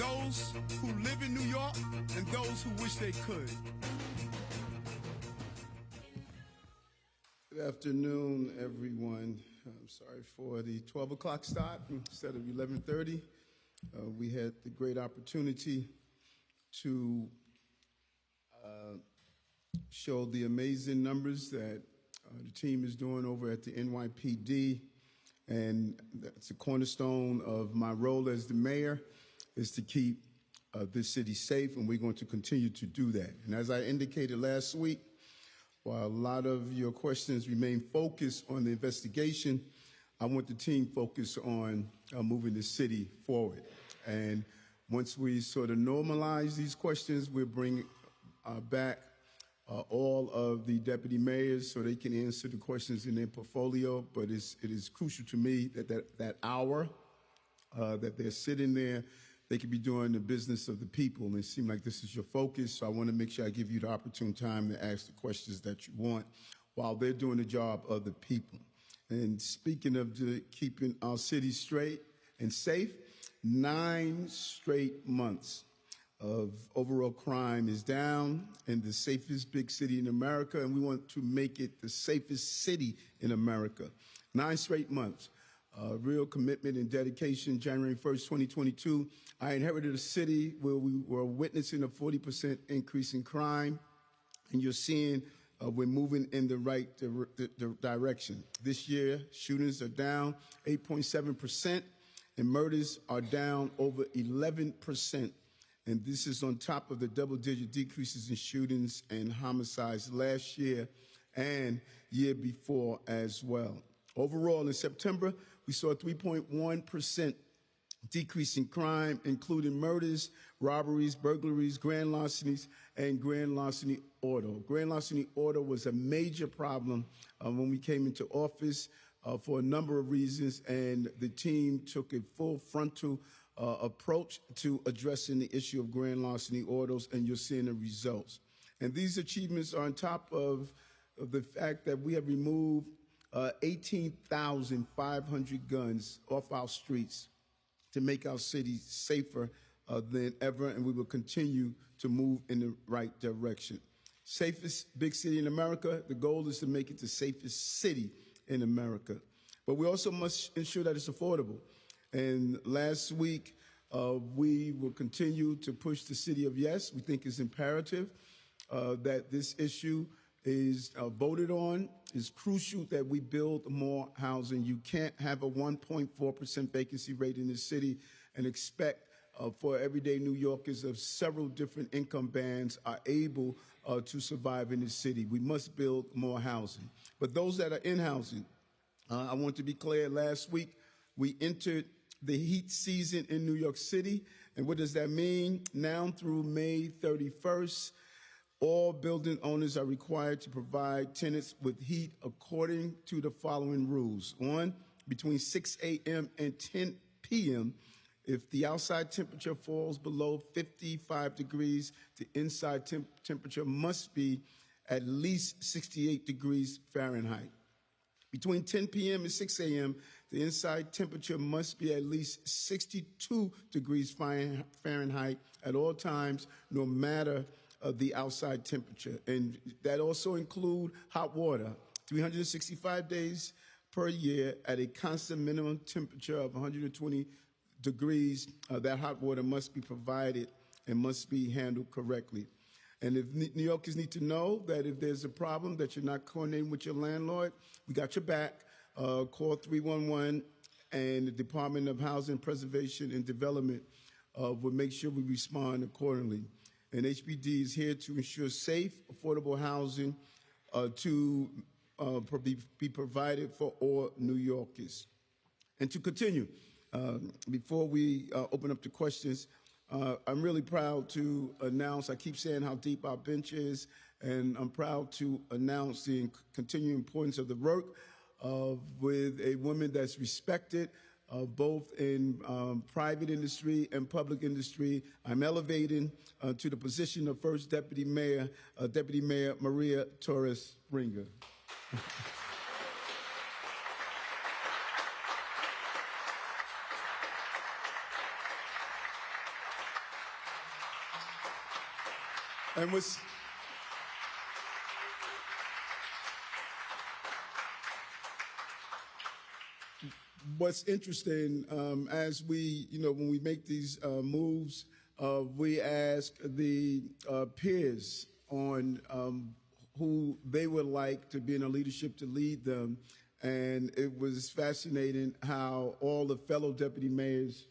those who live in New York and those who wish they could. Good afternoon, everyone. I'm sorry for the 12 o'clock start instead of 11:30. We had the great opportunity to show the amazing numbers that the team is doing over at the NYPD, and that's a cornerstone of my role as the mayor, is to keep this city safe, and we're going to continue to do that. And as I indicated last week, while a lot of your questions remain focused on the investigation, I want the team focused on moving the city forward. And once we sort of normalize these questions, we'll bring back all of the deputy mayors so they can answer the questions in their portfolio. But it is crucial to me that hour that they're sitting there, they could be doing the business of the people. And it seems like this is your focus, so I want to make sure I give you the opportune time to ask the questions that you want while they're doing the job of the people. And speaking of keeping our city straight and safe, 9 straight months of overall crime is down in the safest big city in America, and we want to make it the safest city in America. 9 straight months. Real commitment and dedication. January 1st, 2022, I inherited a city where we were witnessing a 40% increase in crime, and you're seeing we're moving in the right direction. This year, shootings are down 8.7%, and murders are down over 11%. And this is on top of the double-digit decreases in shootings and homicides last year and year before as well. Overall, in September, we saw a 3.1% decrease in crime, including murders, robberies, burglaries, grand larcenies, and grand larceny auto. Grand larceny auto was a major problem when we came into office for a number of reasons, and the team took a full frontal approach to addressing the issue of grand larceny autos, and you're seeing the results. And these achievements are on top of the fact that we have removed 18,500 guns off our streets to make our city safer than ever, and we will continue to move in the right direction. Safest big city in America, the goal is to make it the safest city in America. But we also must ensure that it's affordable. And last week, we will continue to push the city of yes. We think it's imperative that this issue is voted on. It's crucial that we build more housing. You can't have a 1.4% vacancy rate in this city and expect for everyday New Yorkers of several different income bands are able to survive in this city. We must build more housing. But those that are in housing, I want to be clear, last week we entered the heat season in New York City. And what does that mean? Now through May 31st, all building owners are required to provide tenants with heat according to the following rules. 1, between 6 a.m. and 10 p.m., if the outside temperature falls below 55 degrees, the inside temperature must be at least 68 degrees Fahrenheit. Between 10 p.m. and 6 a.m., the inside temperature must be at least 62 degrees Fahrenheit at all times, no matter the outside temperature. And that also includes hot water, 365 days per year at a constant minimum temperature of 120 degrees. That hot water must be provided and must be handled correctly. And if New Yorkers need to know that if there's a problem that you're not coordinating with your landlord, we got your back. Call 311, and the Department of Housing Preservation and Development will make sure we respond accordingly. And HPD is here to ensure safe, affordable housing to be provided for all New Yorkers. And to continue, before we open up to questions, I'm really proud to announce, I keep saying how deep our bench is, and I'm proud to announce the continuing importance of the work with a woman that's respected, both in private industry and public industry. I'm elevating to the position of First Deputy Mayor Maria Torres Ringer. And what's interesting, as we, when we make these moves, we ask the peers on who they would like to be in a leadership to lead them. And it was fascinating how all the fellow deputy mayors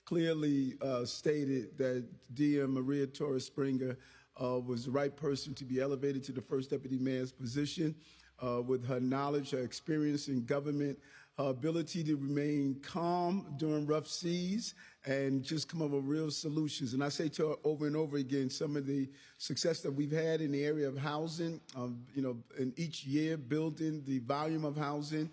clearly stated that DM Maria Torres Springer was the right person to be elevated to the first deputy mayor's position with her knowledge, her experience in government, her ability to remain calm during rough seas and just come up with real solutions. And I say to her over and over again, some of the success that we've had in the area of housing, in each year building the volume of housing,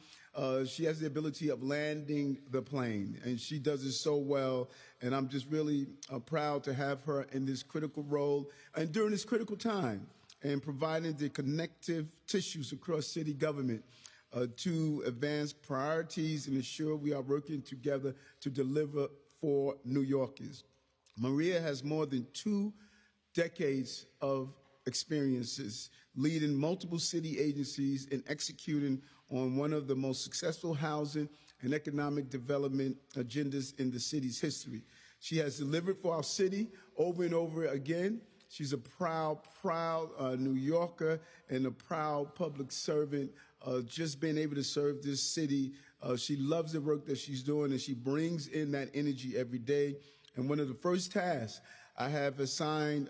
she has the ability of landing the plane, and she does it so well. And I'm just really proud to have her in this critical role and during this critical time and providing the connective tissues across city government to advance priorities and ensure we are working together to deliver for New Yorkers. Maria has more than 2 decades of experiences leading multiple city agencies and executing on one of the most successful housing and economic development agendas in the city's history. She has delivered for our city over and over again. She's a proud New Yorker and a proud public servant, just being able to serve this city. She loves the work that she's doing, and she brings in that energy every day. And one of the first tasks I have assigned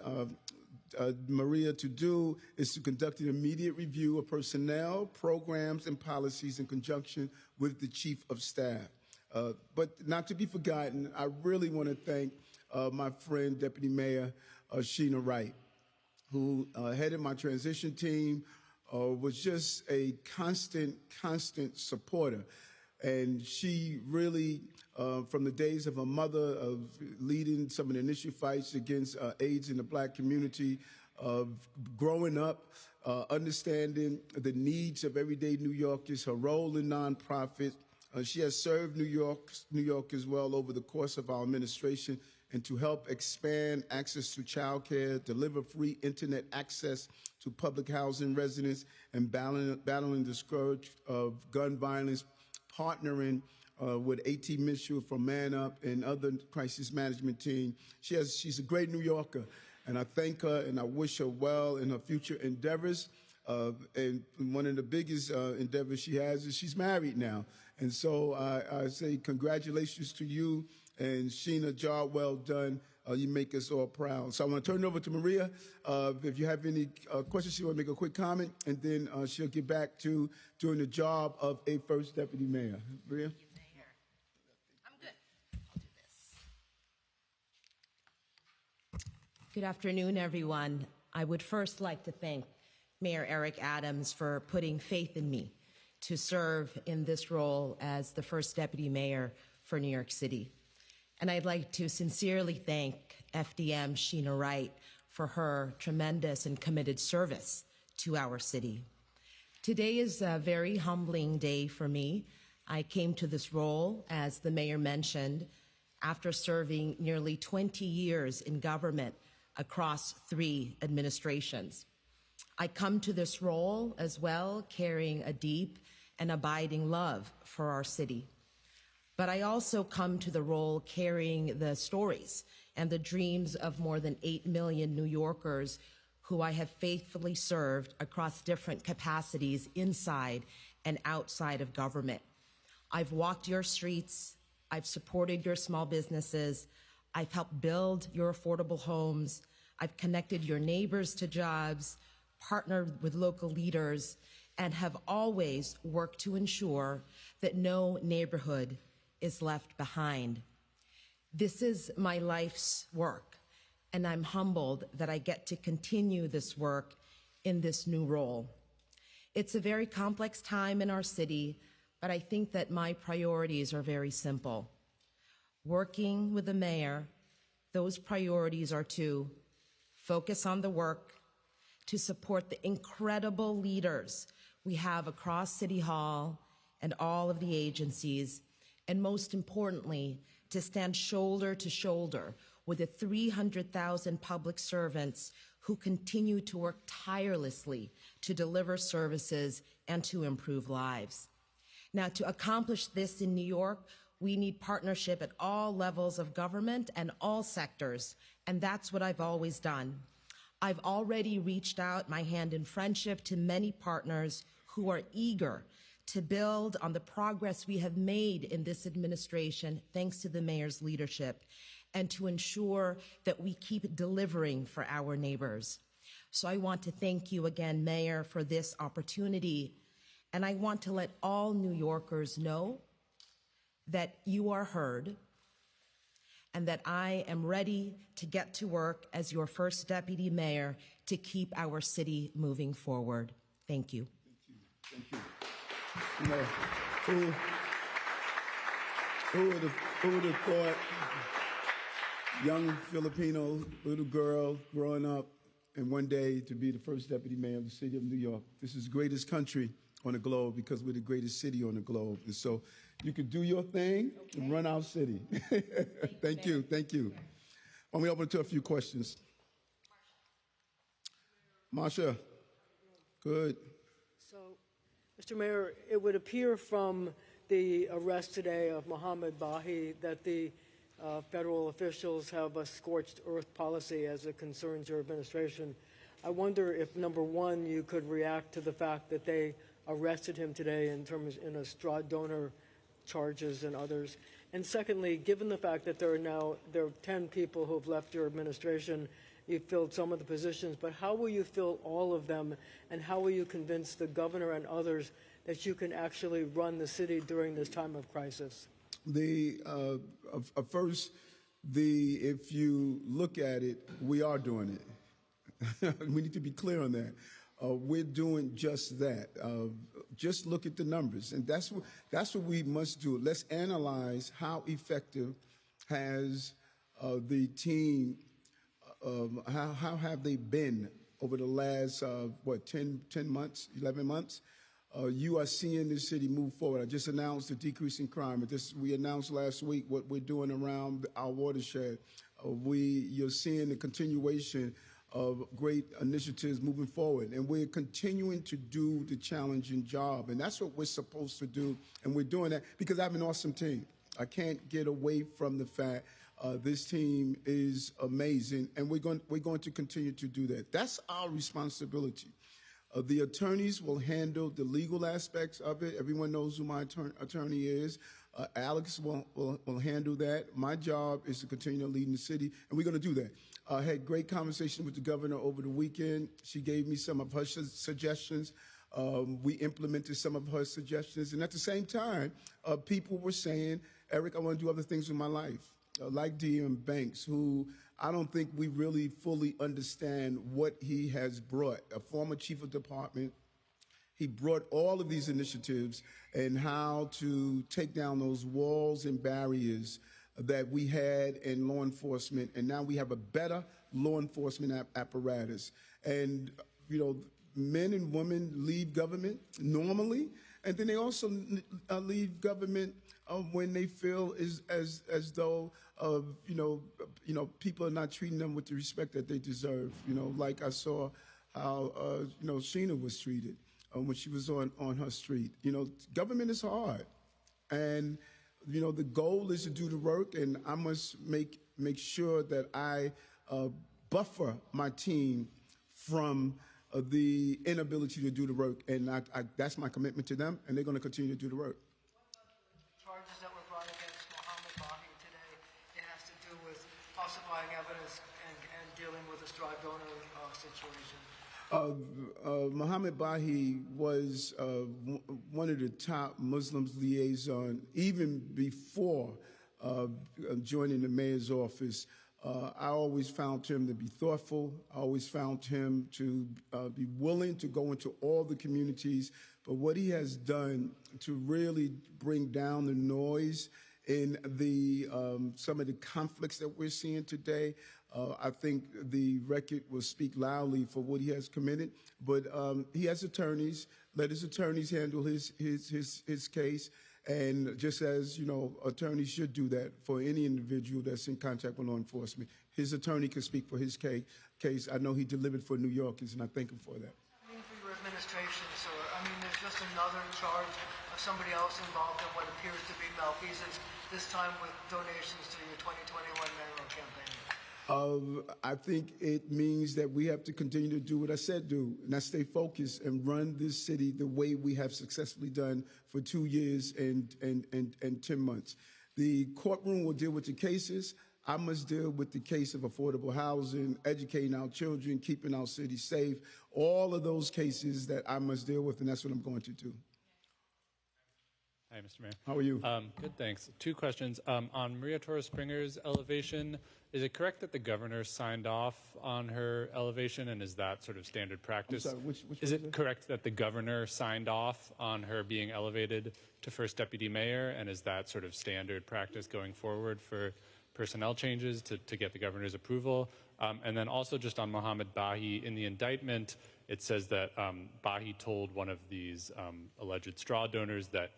Maria to do is to conduct an immediate review of personnel, programs, and policies in conjunction with the Chief of Staff. But not to be forgotten, I really want to thank my friend, Deputy Mayor Sheena Wright, who headed my transition team, was just a constant supporter. And she really, from the days of her mother, of leading some of the initial fights against AIDS in the Black community, of growing up, understanding the needs of everyday New Yorkers, her role in nonprofit. She has served New York as well over the course of our administration, and to help expand access to child care, deliver free internet access to public housing residents, and battling the scourge of gun violence, partnering with A.T. Mitchell from Man Up and other crisis management team. She's a great New Yorker, and I thank her and I wish her well in her future endeavors. And one of the biggest endeavors she has is she's married now. And so I say congratulations to you, and Sheena, job well done. You make us all proud. So I want to turn it over to Maria. If you have any questions, she want to make a quick comment, and then she'll get back to doing the job of a first deputy mayor. Maria? I'm good. I'll do this. Good afternoon, everyone. I would first like to thank Mayor Eric Adams for putting faith in me to serve in this role as the first deputy mayor for New York City. And I'd like to sincerely thank FDM Sheena Wright for her tremendous and committed service to our city. Today is a very humbling day for me. I came to this role, as the mayor mentioned, after serving nearly 20 years in government across 3 administrations. I come to this role as well carrying a deep and abiding love for our city. But I also come to the role carrying the stories and the dreams of more than 8 million New Yorkers who I have faithfully served across different capacities inside and outside of government. I've walked your streets, I've supported your small businesses, I've helped build your affordable homes, I've connected your neighbors to jobs, partnered with local leaders, and have always worked to ensure that no neighborhood is left behind. This is my life's work, and I'm humbled that I get to continue this work in this new role. It's a very complex time in our city, but I think that my priorities are very simple. Working with the mayor, those priorities are to focus on the work, to support the incredible leaders we have across City Hall and all of the agencies, and most importantly, to stand shoulder to shoulder with the 300,000 public servants who continue to work tirelessly to deliver services and to improve lives. Now, to accomplish this in New York, we need partnership at all levels of government and all sectors, and that's what I've always done. I've already reached out my hand in friendship to many partners who are eager to build on the progress we have made in this administration, thanks to the mayor's leadership, and to ensure that we keep delivering for our neighbors. So I want to thank you again, Mayor, for this opportunity. And I want to let all New Yorkers know that you are heard and that I am ready to get to work as your first deputy mayor to keep our city moving forward. Thank you. Thank you. You know, who would have thought young Filipino little girl growing up and one day to be the first deputy mayor of the city of New York. This is the greatest country on the globe because we're the greatest city on the globe. And so you can do your thing and run our city. Thank you. Thank you. Let me open it to a few questions. Marsha, good. So, Mr. Mayor, it would appear from the arrest today of Mohammed Bahi that the federal officials have a scorched earth policy as it concerns your administration. I wonder if, number one, you could react to the fact that they arrested him today in a straw donor charges and others. And secondly, given the fact that there are 10 people who have left your administration, you've filled some of the positions, but how will you fill all of them, and how will you convince the governor and others that you can actually run the city during this time of crisis? First, if you look at it, we are doing it. We need to be clear on that. We're doing just that. Just look at the numbers, and that's what we must do. Let's analyze how effective has the team. How have they been over the last 10 months, 11 months? You are seeing this city move forward. I just announced the decrease in crime. We announced last week what we're doing around our watershed. You're seeing the continuation of great initiatives moving forward, and we're continuing to do the challenging job, and that's what we're supposed to do, and we're doing that because I have an awesome team. I can't get away from the fact this team is amazing, and we're going to continue to do that. That's our responsibility. The attorneys will handle the legal aspects of it. Everyone knows who my attorney is. Alex will handle that. My job is to continue to lead in the city, and we're going to do that. I had great conversation with the governor over the weekend. She gave me some of her suggestions. We implemented some of her suggestions. And at the same time, people were saying, Eric, I want to do other things with my life, like D.M. Banks, who I don't think we really fully understand what he has brought. A former chief of department, he brought all of these initiatives and how to take down those walls and barriers that we had in law enforcement, and now we have a better law enforcement apparatus. And, men and women leave government normally, and then they also leave government when they feel as though people are not treating them with the respect that they deserve. Like I saw how Sheena was treated when she was on her street. Government is hard, and the goal is to do the work, and I must make sure that I buffer my team from the inability to do the work, and that's my commitment to them, and they're going to continue to do the work. What about the charges that were brought against Mohammed Bahi today? It has to do with falsifying evidence and dealing with a straw donor situation. Mohammed Bahi was one of the top Muslims liaison even before joining the mayor's office. I always found him to be thoughtful. I always found him to be willing to go into all the communities. But what he has done to really bring down the noise in some of the conflicts that we're seeing today, I think the record will speak loudly for what he has committed. But he has attorneys. Let his attorneys handle his case. And just as, attorneys should do that for any individual that's in contact with law enforcement. His attorney can speak for his case. I know he delivered for New Yorkers, and I thank him for that. I mean, for your administration, sir, I mean, there's just another charge of somebody else involved in what appears to be malfeasance, this time with donations to your 2021 mayoral campaign. I think it means that we have to continue to do what I said do, and that's stay focused and run this city the way we have successfully done for 2 years and 10 months. The courtroom will deal with the cases. I must deal with the case of affordable housing, educating our children, keeping our city safe, all of those cases that I must deal with, and that's what I'm going to do. Hi, Mr. Mayor. How are you? Good, thanks. 2 questions. On Maria Torres Springer's elevation, is it correct that the governor signed off on her elevation, and is that sort of standard practice? I'm sorry, which is one it correct that the governor signed off on her being elevated to first deputy mayor, and is that sort of standard practice going forward for personnel changes to get the governor's approval? And then also just on Mohammed Bahi, in the indictment, it says that Bahi told one of these alleged straw donors that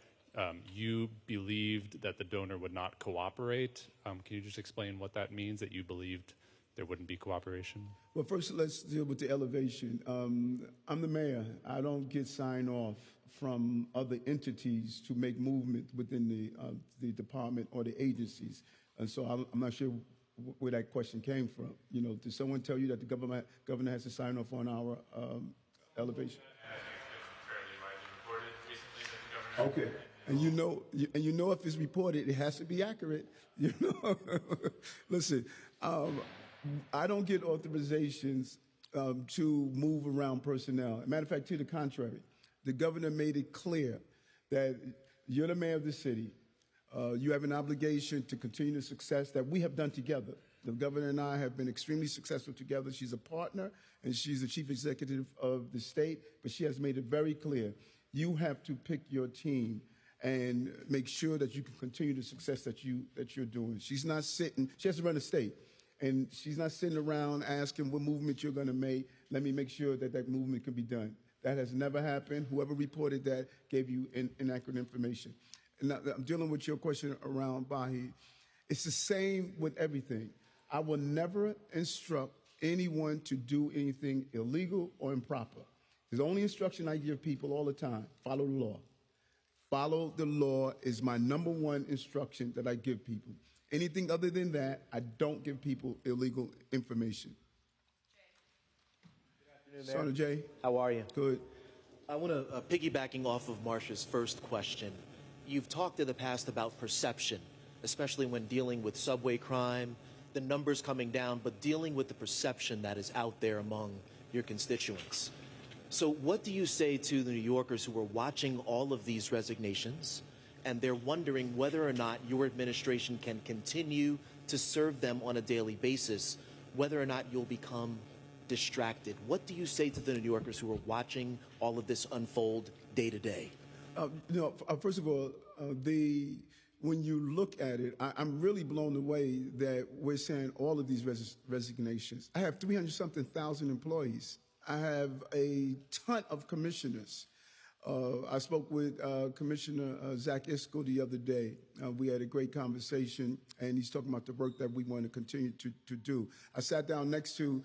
you believed that the donor would not cooperate. Can you just explain what that means, that you believed there wouldn't be cooperation? Well, first, let's deal with the elevation. I'm the mayor. I don't get sign off from other entities to make movement within the department or the agencies. And so I'm not sure where that question came from. You know, did someone tell you that the governor has to sign off on our elevation? Okay. And you know if it's reported, it has to be accurate. You know, listen, I don't get authorizations to move around personnel. As a matter of fact, to the contrary, the governor made it clear that you're the mayor of the city. You have an obligation to continue the success that we have done together. The governor and I have been extremely successful together. She's a partner, and she's the chief executive of the state, but she has made it very clear, you have to pick your team and make sure that you can continue the success that you're doing. She's not sitting, she has to run the state, and she's not sitting around asking what movement you're going to make. Let me make sure that that movement can be done. That has never happened. Whoever reported that gave you inaccurate information. And now, I'm dealing with your question around Bahi. It's the same with everything. I will never instruct anyone to do anything illegal or improper. The only instruction I give people all the time, follow the law. Follow the law is my #1 instruction that I give people. Anything other than that, I don't give people illegal information. Son of Jay. How are you? Good. I want to, piggybacking off of Marsha's first question, you've talked in the past about perception, especially when dealing with subway crime, the numbers coming down, but dealing with the perception that is out there among your constituents. So what do you say to the New Yorkers who are watching all of these resignations, and they're wondering whether or not your administration can continue to serve them on a daily basis, whether or not you'll become distracted? What do you say to the New Yorkers who are watching all of this unfold day to day? First of all, when you look at it, I'm really blown away that we're saying all of these resignations. I have 300-something thousand employees. I have a ton of commissioners. I spoke with Commissioner Zach Isco the other day. We had a great conversation, and he's talking about the work that we want to continue to do. I sat down next to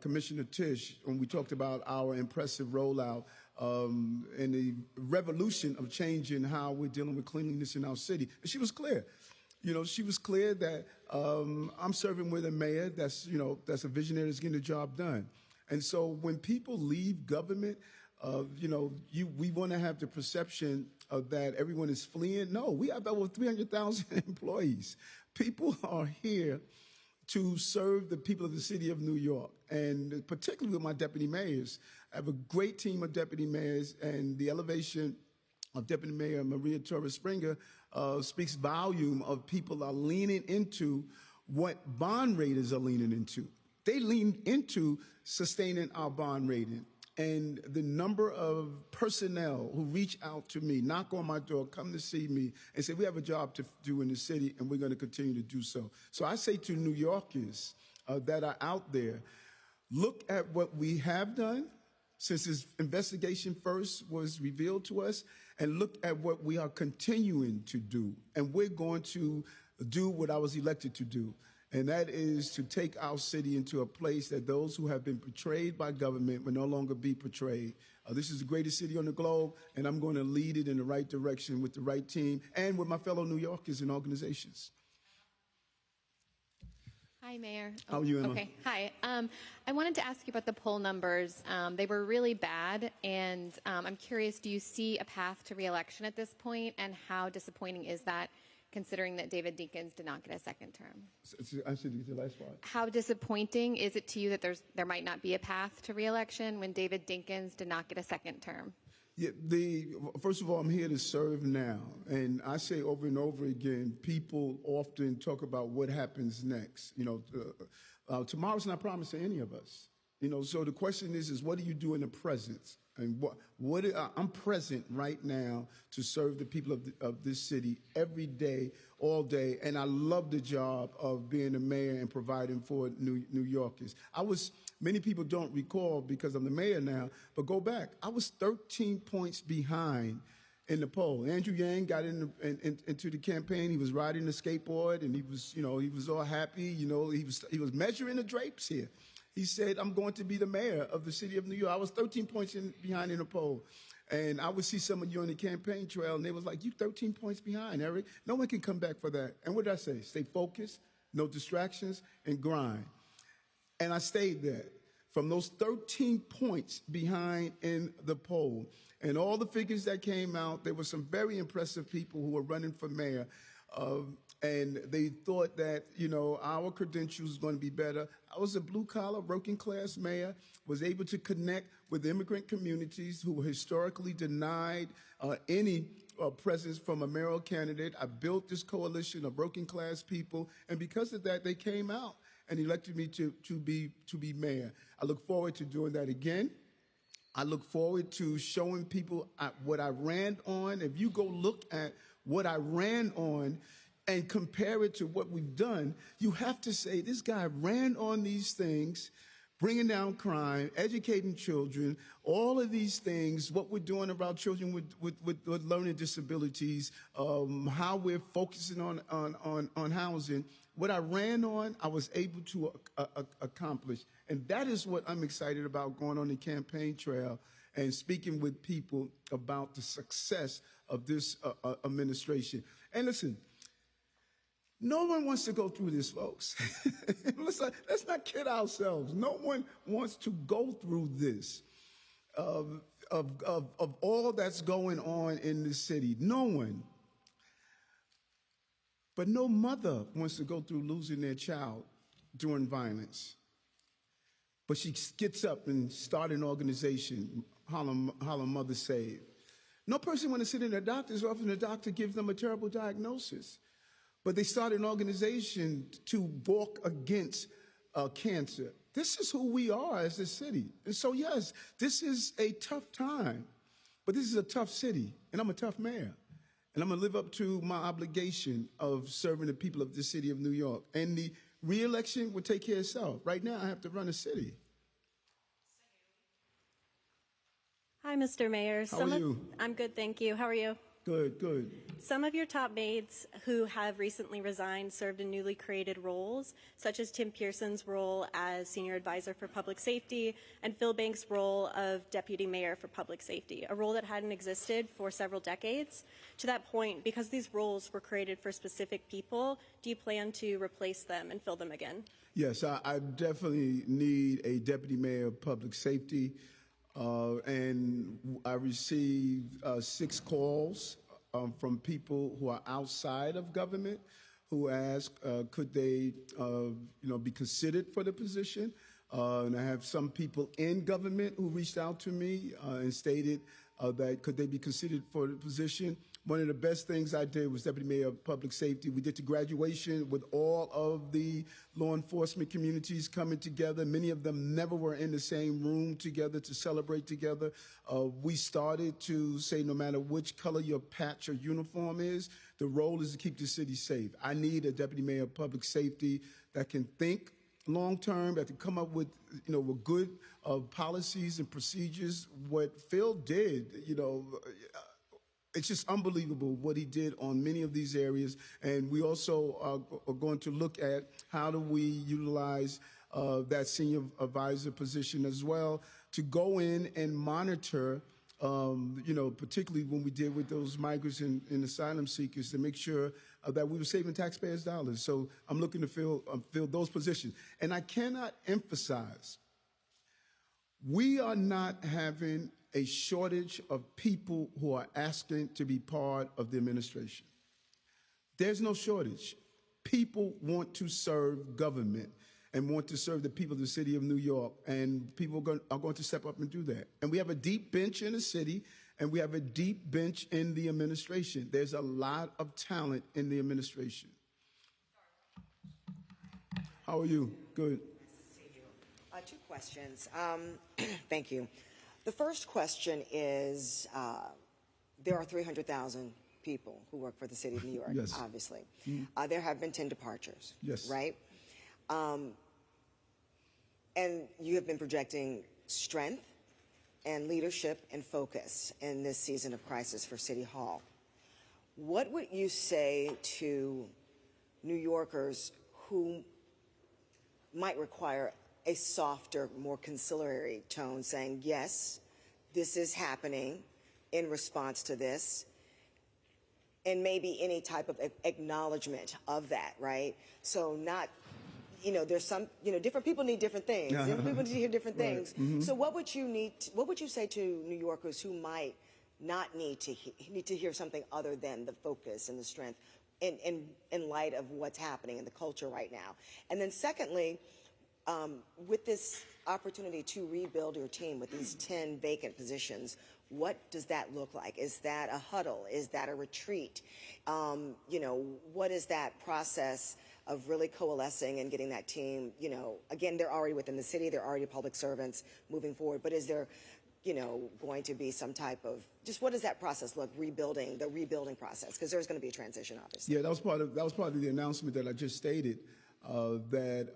Commissioner Tisch, and we talked about our impressive rollout and the revolution of changing how we're dealing with cleanliness in our city. And she was clear. You know, she was clear that I'm serving with a mayor that's a visionary that's getting the job done. And so when people leave government, we want to have the perception that everyone is fleeing. No, we have over 300,000 employees. People are here to serve the people of the city of New York, and particularly with my deputy mayors. I have a great team of deputy mayors, and the elevation of Deputy Mayor Maria Torres Springer speaks volume of people are leaning into what bond raters are leaning into. They leaned into sustaining our bond rating. And the number of personnel who reach out to me, knock on my door, come to see me, and say, we have a job to do in the city, and we're going to continue to do so. So I say to New Yorkers that are out there, look at what we have done since this investigation first was revealed to us, and look at what we are continuing to do. And we're going to do what I was elected to do. And that is to take our city into a place that those who have been betrayed by government will no longer be betrayed. This is the greatest city on the globe, and I'm going to lead it in the right direction with the right team and with my fellow New Yorkers and organizations. Hi, Mayor. How are you, Emma? Okay, hi. I wanted to ask you about the poll numbers. They were really bad, and I'm curious, do you see a path to re-election at this point, and how disappointing is that, considering that David Dinkins did not get a second term? I should get the last part. How disappointing is it to you that there might not be a path to re-election when David Dinkins did not get a second term? Yeah, first of all, I'm here to serve now. And I say over and over again, people often talk about what happens next. Tomorrow's not promised to any of us. So the question is what do you do in the present? And I'm present right now to serve the people of this city every day, all day, and I love the job of being a mayor and providing for New Yorkers. Many people don't recall because I'm the mayor now, but go back. I was 13 points behind in the poll. Andrew Yang got into the campaign. He was riding the skateboard, and he was all happy. He was measuring the drapes here. He said, I'm going to be the mayor of the city of New York. I was 13 points behind in the poll. And I would see some of you on the campaign trail, and they was like, you 13 points behind, Eric. No one can come back for that. And what did I say? Stay focused, no distractions, and grind. And I stayed there. From those 13 points behind in the poll, and all the figures that came out, there were some very impressive people who were running for mayor. And they thought that, our credentials was going to be better. I was a blue-collar, working-class mayor, was able to connect with immigrant communities who were historically denied any presence from a mayoral candidate. I built this coalition of working-class people, and because of that, they came out and elected me to be mayor. I look forward to doing that again. I look forward to showing people what I ran on. If you go look at what I ran on and compare it to what we've done, you have to say, this guy ran on these things, bringing down crime, educating children, all of these things, what we're doing about children with learning disabilities, how we're focusing on housing. What I ran on, I was able to accomplish. And that is what I'm excited about, going on the campaign trail and speaking with people about the success of this administration. And listen, no one wants to go through this, folks. Let's not kid ourselves. No one wants to go through this of all that's going on in the city. No one. But no mother wants to go through losing their child during violence. But she gets up and starts an organization, Harlem Mother Save. No person wants to sit in a doctor's office and the doctor gives them a terrible diagnosis. But they started an organization to walk against cancer. This is who we are as a city. And so, yes, this is a tough time, but this is a tough city, and I'm a tough mayor. And I'm going to live up to my obligation of serving the people of the city of New York. And the re-election will take care of itself. Right now, I have to run a city. Hi, Mr. Mayor. How are you? I'm good, thank you. How are you? Good, good. Some of your top aides who have recently resigned served in newly created roles, such as Tim Pearson's role as Senior Advisor for Public Safety and Phil Banks' role of Deputy Mayor for Public Safety, a role that hadn't existed for several decades. To that point, because these roles were created for specific people, do you plan to replace them and fill them again? Yes, I definitely need a Deputy Mayor of Public Safety. And I received 6 calls from people who are outside of government who asked, could they, be considered for the position? And I have some people in government who reached out to me and stated that could they be considered for the position. One of the best things I did was Deputy Mayor of Public Safety. We did the graduation with all of the law enforcement communities coming together. Many of them never were in the same room together to celebrate together. We started to say no matter which color your patch or uniform is, the role is to keep the city safe. I need a Deputy Mayor of Public Safety that can think long-term, that can come up with, with good policies and procedures. What Phil did, it's just unbelievable what he did on many of these areas. And we also are going to look at how do we utilize that senior advisor position as well to go in and monitor, particularly when we deal with those migrants and asylum seekers, to make sure that we were saving taxpayers' dollars. So I'm looking to fill those positions. And I cannot emphasize, we are not having a shortage of people who are asking to be part of the administration. There's no shortage. People want to serve government and want to serve the people of the city of New York, and people are going to step up and do that. And we have a deep bench in the city, and we have a deep bench in the administration. There's a lot of talent in the administration. How are you? Good. Two questions. Thank you. The first question is, there are 300,000 people who work for the city of New York, yes. obviously. There have been 10 departures, yes. right? And you have been projecting strength and leadership and focus in this season of crisis for City Hall. What would you say to New Yorkers who might require a softer, more conciliatory tone, saying, yes, this is happening in response to this, and maybe any type of acknowledgement of that, right? So not, there's some, different people need different things. Different people need to hear different things. Mm-hmm. So what would you say to New Yorkers who might not need to hear something other than the focus and the strength in light of what's happening in the culture right now? And then secondly, with this opportunity to rebuild your team with these 10 vacant positions, what does that look like? Is that a huddle? Is that a retreat? What is that process of really coalescing and getting that team, again, they're already within the city, they're already public servants moving forward, but is there, going to be some type of, just what does that process look, the rebuilding process? Because there's going to be a transition, obviously. Yeah, that was part of the announcement that I just stated. That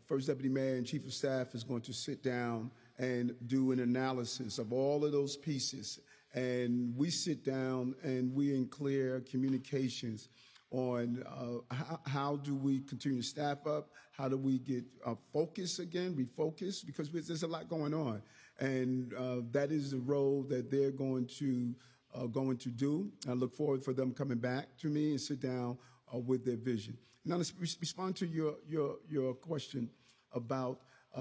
First Deputy Mayor and Chief of Staff is going to sit down and do an analysis of all of those pieces. And we sit down and we in clear communications on how do we continue to staff up, how do we get focus again, refocus, because there's a lot going on. And that is the role that they're going to do. I look forward for them coming back to me and sit down with their vision. Now, let's respond to your question about,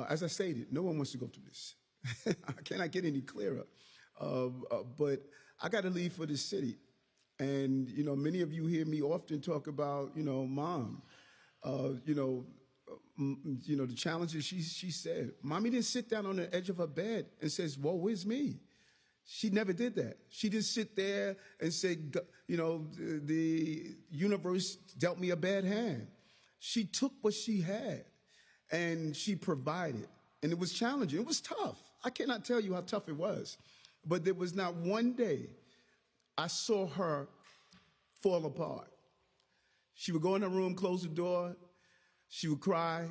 as I stated, no one wants to go through this. I cannot get any clearer. But I got to leave for this city. And, many of you hear me often talk about, Mom, the challenges she said. Mommy didn't sit down on the edge of her bed and says, woe is me. She never did that. She didn't sit there and say, the universe dealt me a bad hand. She took what she had and she provided. And it was challenging. It was tough. I cannot tell you how tough it was. But there was not one day I saw her fall apart. She would go in her room, close the door. She would cry.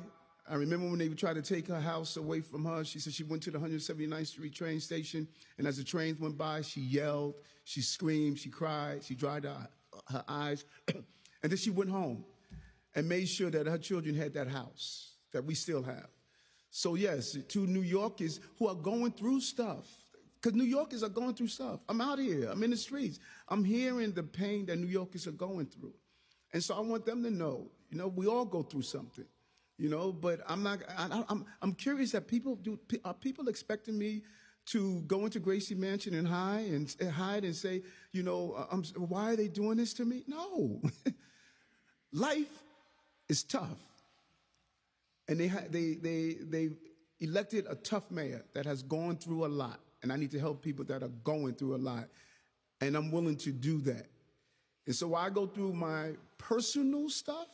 I remember when they would try to take her house away from her. She said she went to the 179th Street train station, and as the trains went by, she yelled, she screamed, she cried, she dried her eyes, and then she went home and made sure that her children had that house that we still have. So yes, to New Yorkers who are going through stuff, because New Yorkers are going through stuff. I'm out here, I'm in the streets. I'm hearing the pain that New Yorkers are going through. And so I want them to know, we all go through something. But I'm curious that are people expecting me to go into Gracie Mansion and hide and say, why are they doing this to me? No. Life is tough. And they elected a tough mayor that has gone through a lot. And I need to help people that are going through a lot. And I'm willing to do that. And so while I go through my personal stuff,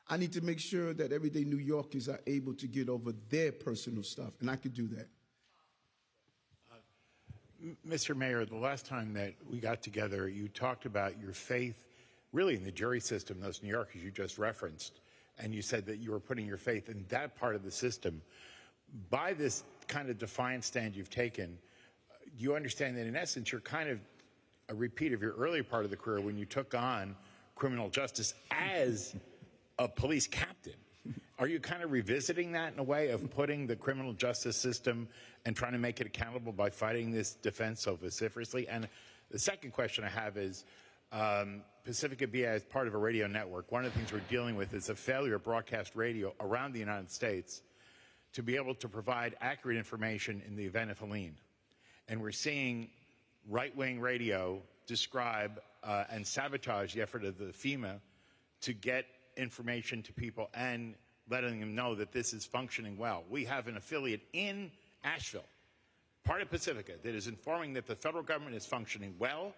I need to make sure that everyday New Yorkers are able to get over their personal stuff, and I could do that. Mr. Mayor, the last time that we got together, you talked about your faith really in the jury system, those New Yorkers you just referenced, and you said that you were putting your faith in that part of the system. By this kind of defiant stand you've taken, you understand that in essence you're kind of a repeat of your earlier part of the career when you took on criminal justice as a police captain. Are you kind of revisiting that in a way of putting the criminal justice system and trying to make it accountable by fighting this defense so vociferously? And the second question I have is, Pacifica BI is part of a radio network. One of the things we're dealing with is a failure of broadcast radio around the United States to be able to provide accurate information in the event of Helene. And we're seeing right-wing radio describe and sabotage the effort of the FEMA to get information to people and letting them know that this is functioning well. We have an affiliate in Asheville, part of Pacifica, that is informing that the federal government is functioning well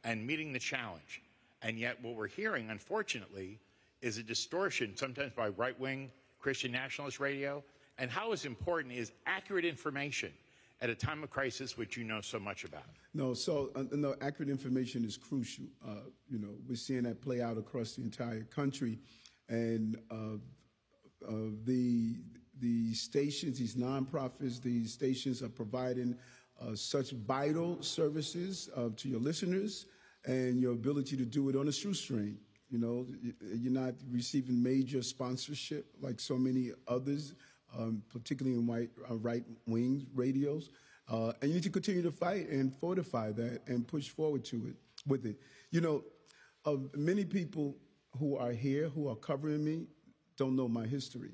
and meeting the challenge. And yet what we're hearing, unfortunately, is a distortion, sometimes by right-wing Christian nationalist radio. And how is important is accurate information at a time of crisis, which you know so much about. No, accurate information is crucial. We're seeing that play out across the entire country. And the stations, these nonprofits, these stations are providing such vital services to your listeners and your ability to do it on a shoestring. You're not receiving major sponsorship like so many others, particularly in right-wing radios. And you need to continue to fight and fortify that and push forward with it. Many people who are here, who are covering me, don't know my history.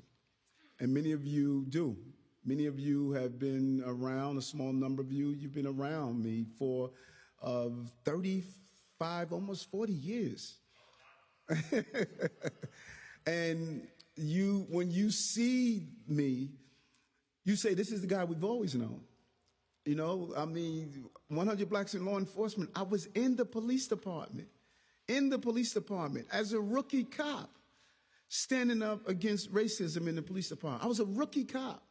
And many of you do. Many of you have been around, a small number of you've been around me for 35, almost 40 years. And when you see me, you say, this is the guy we've always known. 100 Blacks in Law Enforcement, I was in the police department as a rookie cop, standing up against racism in the police department. I was a rookie cop,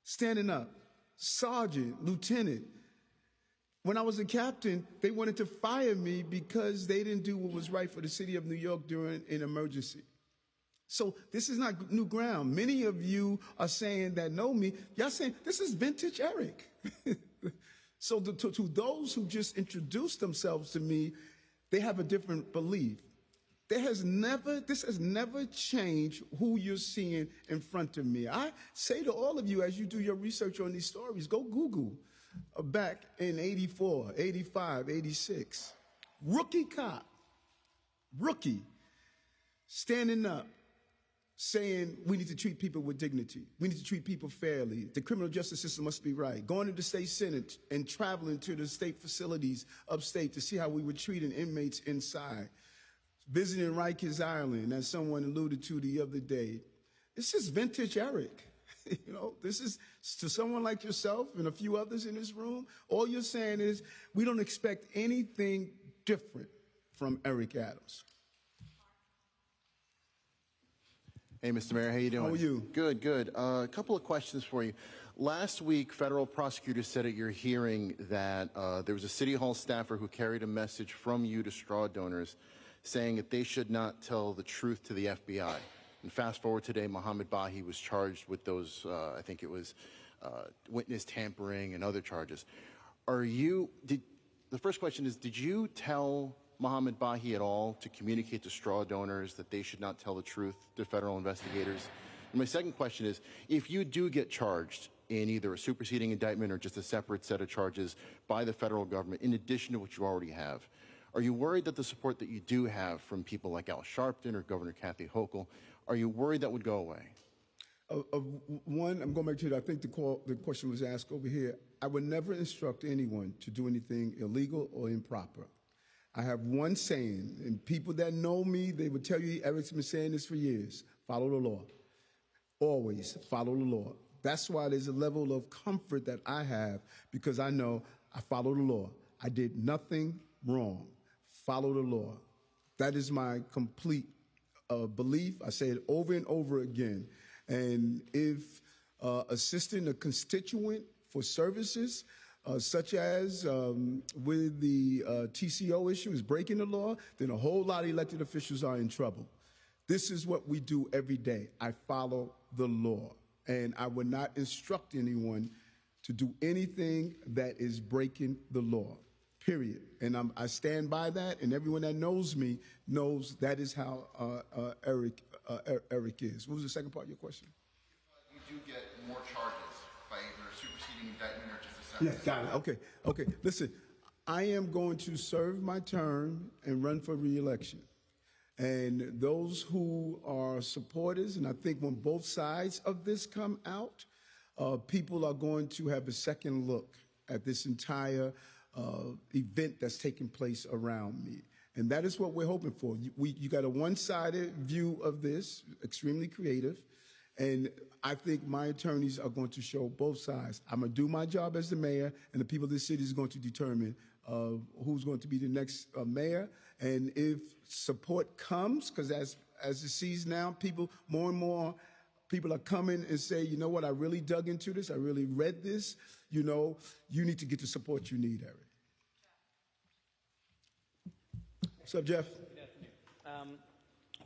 standing up, sergeant, lieutenant. When I was a captain, they wanted to fire me because they didn't do what was right for the city of New York during an emergency. So this is not new ground. Many of you are saying that know me. Y'all saying, this is vintage Eric. So to those who just introduced themselves to me, they have a different belief. This has never changed who you're seeing in front of me. I say to all of you, as you do your research on these stories, go Google back in 84, 85, 86. Rookie cop, standing up, saying we need to treat people with dignity. We need to treat people fairly. The criminal justice system must be right. Going to the state senate and traveling to the state facilities upstate to see how we were treating inmates inside. Visiting Rikers Island, as someone alluded to the other day. This is vintage Eric. This is to someone like yourself and a few others in this room. All you're saying is we don't expect anything different from Eric Adams. Hey, Mr. Mayor, how you doing? How are you? Good, good. A couple of questions for you. Last week, federal prosecutors said at your hearing that there was a City Hall staffer who carried a message from you to straw donors saying that they should not tell the truth to the FBI. And fast forward today, Mohammed Bahi was charged with those, I think it was witness tampering and other charges. The first question is, did you tell Mohammed Bahi at all to communicate to straw donors that they should not tell the truth to federal investigators? And my second question is, if you do get charged in either a superseding indictment or just a separate set of charges by the federal government, in addition to what you already have, are you worried that the support that you do have from people like Al Sharpton or Governor Kathy Hochul, are you worried that would go away? One, I'm going back to it. I think the question was asked over here. I would never instruct anyone to do anything illegal or improper. I have one saying, and people that know me, they would tell you, Eric's been saying this for years, follow the law. Always follow the law. That's why there's a level of comfort that I have, because I know I follow the law. I did nothing wrong. Follow the law. That is my complete belief. I say it over and over again. And if assisting a constituent for services, such as with the TCO issue is breaking the law, then a whole lot of elected officials are in trouble. This is what we do every day. I follow the law, and I would not instruct anyone to do anything that is breaking the law, period. And I stand by that, and everyone that knows me knows that is how Eric is. What was the second part of your question? You do get more charges by either superseding indictment or just a sentence. Yes, got it. Okay. Listen, I am going to serve my term and run for re-election. And those who are supporters, and I think when both sides of this come out, people are going to have a second look at this entire event that's taking place around me. And that is what we're hoping for. You got a one-sided view of this, extremely creative, and I think my attorneys are going to show both sides. I'm going to do my job as the mayor, and the people of this city is going to determine who's going to be the next mayor. And if support comes, because as it sees now, more and more people are coming and say, you know what, I really dug into this, I really read this, you need to get the support you need, Eric. What's up, Jeff? Good afternoon.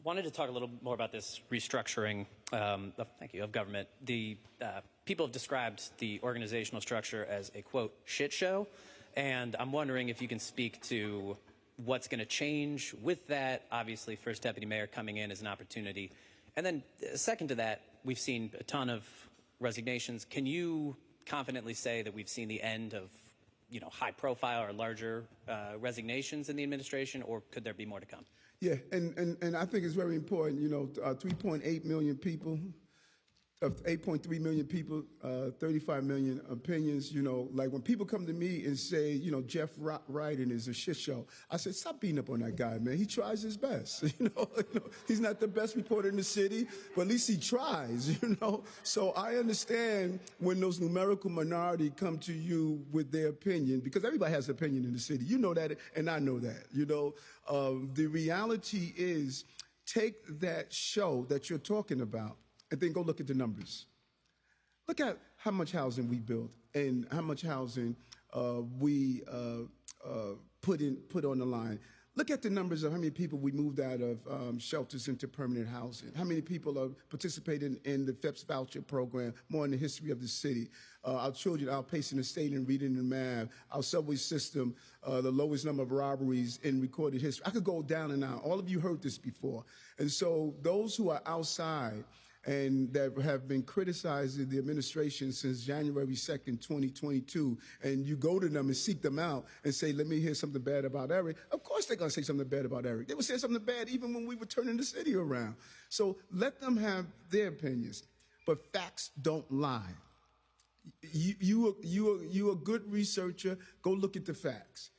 Wanted to talk a little more about this restructuring of government. The people have described the organizational structure as a, quote, shit show, and I'm wondering if you can speak to what's going to change with that. Obviously, first deputy mayor coming in as an opportunity. And then second to that, we've seen a ton of resignations. Can you confidently say that we've seen the end of high profile or larger resignations in the administration, or could there be more to come? Yeah, and I think it's very important, 3.8 million people, 8.3 million people, 35 million opinions, like when people come to me and say, Jeff Ryden is a shit show, I said, stop beating up on that guy, man. He tries his best, He's not the best reporter in the city, but at least he tries, So I understand when those numerical minority come to you with their opinion, because everybody has an opinion in the city. You know that, and I know that, The reality is, take that show that you're talking about, and then go look at the numbers. Look at how much housing we built and how much housing we put on the line. Look at the numbers of how many people we moved out of shelters into permanent housing. How many people are participating in the FEPS voucher program, more in the history of the city. Our children outpacing the state in reading and math. Our subway system, the lowest number of robberies in recorded history. I could go down and out. All of you heard this before. And so those who are outside and that have been criticizing the administration since January 2nd, 2022, and you go to them and seek them out and say, let me hear something bad about Eric, of course they're going to say something bad about Eric. They would say something bad even when we were turning the city around. So let them have their opinions, but facts don't lie. You're a good researcher. Go look at the facts.